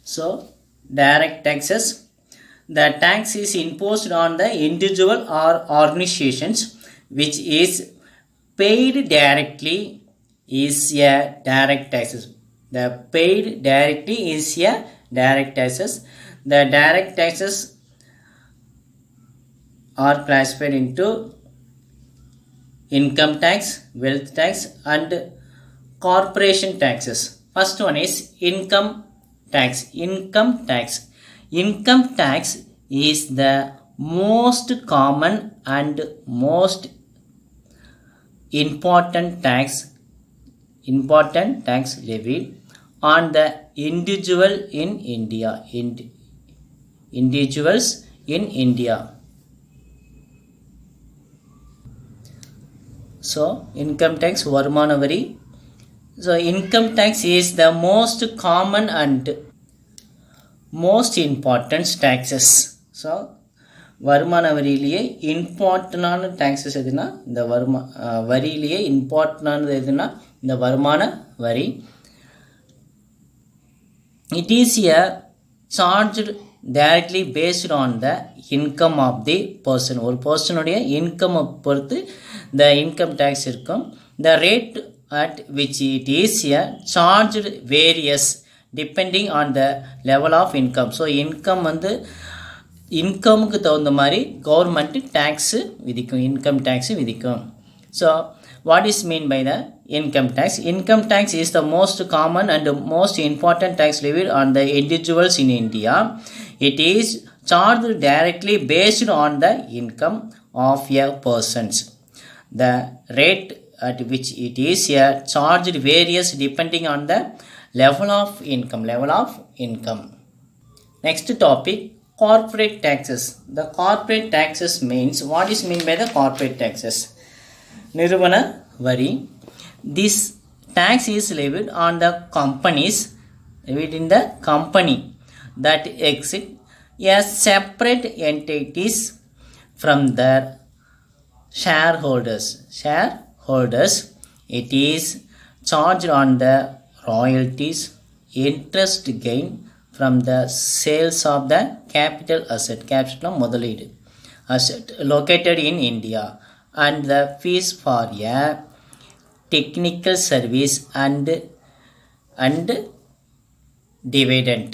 So direct taxes, the tax is imposed on the individual or organizations which is paid directly is a direct taxes. The paid directly is a direct taxes. The direct taxes are classified into income tax, wealth tax and corporation taxes. First one is income tax. Income tax. Income tax is the most common and most important tax levied on the individual in India. Individuals in India. So income tax, varumana vari. So income tax is the most common and most important taxes. So வருமான வரியிலேயே இம்பார்ட்டன்டான taxes எதுனா இந்த வரியிலேயே இம்பார்ட்டன்டானது எதுனா இந்த வருமான வரி. It is a charged directly based on the income of the person. ஒரு பர்சனுடைய income பொறுத்து the income tax இருக்கும். The rate at which it is charged varies depending on the level of income. So income வந்து இன்கமுக்கு தகுந்த மாதிரி government tax விதிக்கும், income tax விதிக்கும். So what is mean by the income tax? Income tax is the most common and most important tax levied on the individuals in India. It is charged directly based on the income of a person. The rate at which it is charged varies depending on the level of income. Next topic, corporate taxes. The corporate taxes means, what is mean by the corporate taxes? நிறுவன வரி. This tax is levied on the companies, levied in the company that exist as separate entities from their shareholders. It is charged on the royalties, interest gain from the sales of the capital asset முதலீடு asset located in India, and the fees for a technical service and dividend.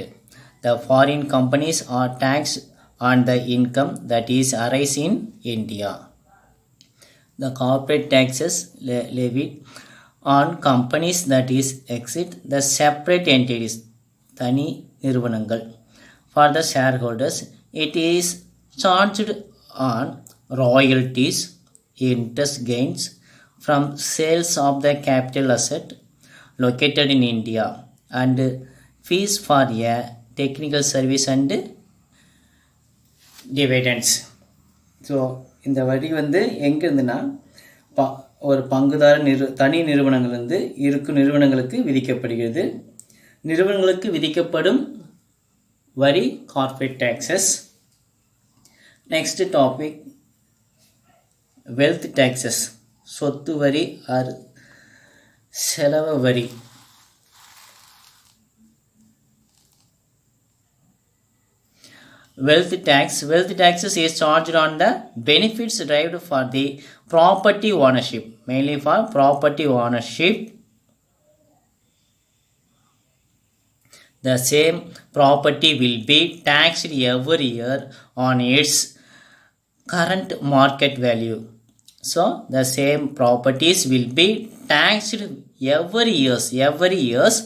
The foreign companies are taxed on the income that is arise in India. The corporate taxes levied on companies that is exit the separate entities, தனி நிறுவனங்கள். For the shareholders, it is charged on royalties, interest gains from sales of the capital asset located in India, and fees for a technical service and dividends. So இந்த வரி வந்து எங்கே இருந்துன்னா ஒரு பங்குதார தனி நிறுவனங்கள் வந்து இருக்கும் நிறுவனங்களுக்கு விதிக்கப்படுகிறது. நிறுவனங்களுக்கு விதிக்கப்படும் வரி corporate taxes. Next topic, wealth taxes. சொத்து வரி ஆர் செலவு வரி. Wealth taxes is charged on the benefits derived for the property ownership, mainly for property ownership. The same property will be taxed every year on its current market value. So the same properties will be taxed every years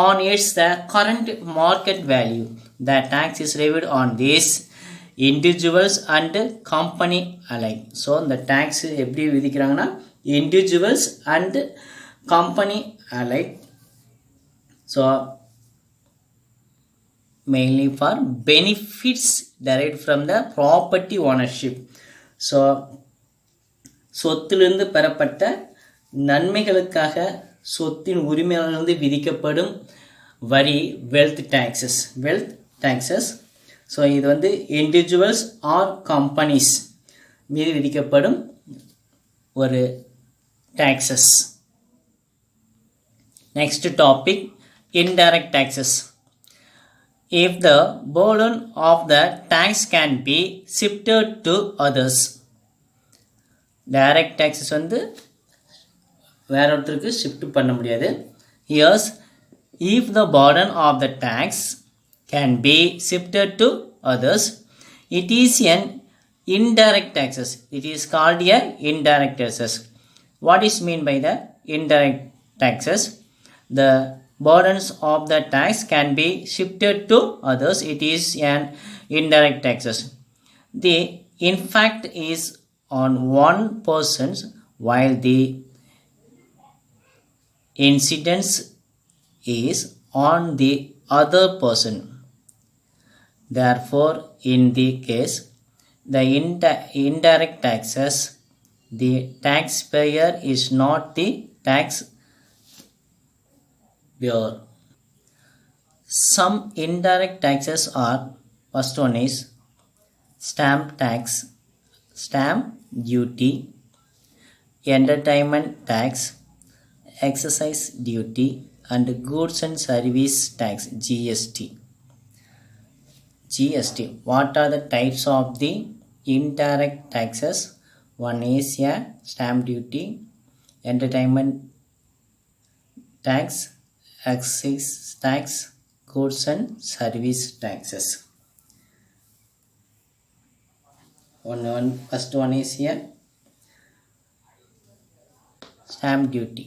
on its the current market value. The tax is levied on these individuals and company alike. So the tax எப்படி விதிக்கிறாங்கன்னா individuals and company alike. So mainly for benefits derived from the property ownership. So சொத்திலிருந்து பெறப்பட்ட நன்மைகளுக்காக சொத்தின் உரிமையாளர்களிருந்து விதிக்கப்படும் வரி wealth taxes. So இது வந்து individuals R companies மீது விதிக்கப்படும் ஒரு taxes. Next topic, indirect taxes. if the burden of the tax can be shifted to others. Direct taxes வந்து வேற ஒருத்தருக்கு ஷிஃப்ட் பண்ண முடியாது. Yes, if the burden of the tax can be shifted to others, it is an indirect taxes. It is called a indirect taxes. What is mean by the indirect taxes? The burdens of the tax can be shifted to others. It is an indirect taxes. The impact is on one person while the incidence is on the other person. Therefore, in the case the indirect taxes, the taxpayer is not the taxpayer. Some indirect taxes are, first one is stamp tax, stamp duty, entertainment tax, excise duty, and goods and service tax, GST. GST. What are the types of the indirect taxes? One is a stamp duty, entertainment tax, excise tax, goods and service taxes. First one is here stamp duty.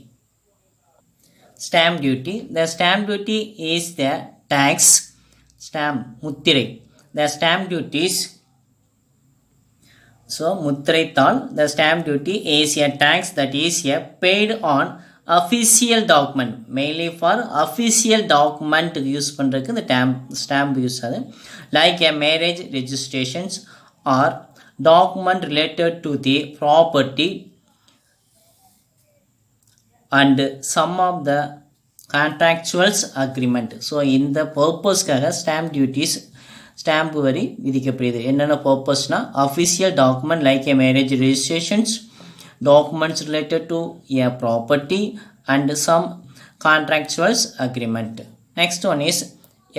Stamp duty. The stamp duty is the tax. Stamp முத்திரை. The stamp duties. So முத்திரைத்தாள். The stamp duty is a tax that is paid on official document. Mainly for official document use பண்றதுக்கு இந்த stamp use ஆகுது. Like a marriage registrations or document related to the property and some of the contractuals agreement. So இந்த பர்பஸ்க்காக stamp duties stamp வரி விதிக்கப்படுது. என்னென்ன பர்பஸ்னா official document like a marriage registrations, documents related to a property and some contractuals agreement. Next one is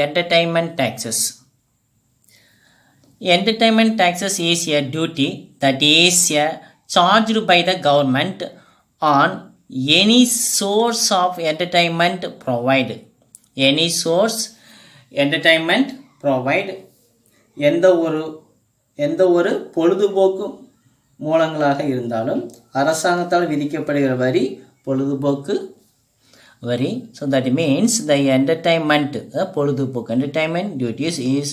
entertainment taxes. Entertainment taxes is a duty that is charged by the government on any source of entertainment provide. Any source entertainment provide. எந்த ஒரு பொழுதுபோக்கு மூலங்களாக இருந்தாலும் அரசாங்கத்தால் விதிக்கப்படுகிற வரி பொழுதுபோக்கு வரி. So that means the entertainment, பொழுதுபோக்கு entertainment duties is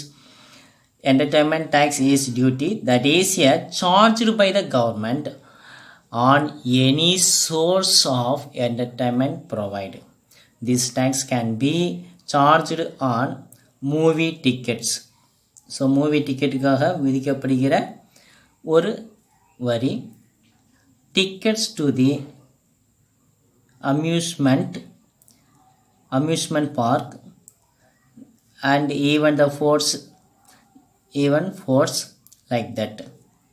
entertainment tax is duty that is charged by the government on any source of entertainment provided. This tax can be charged on movie tickets. So movie ticketக்காக விதிக்கப்படுகிற ஒரு வரி. Tickets to the amusement park and even force like that.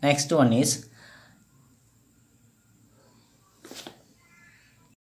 Next one is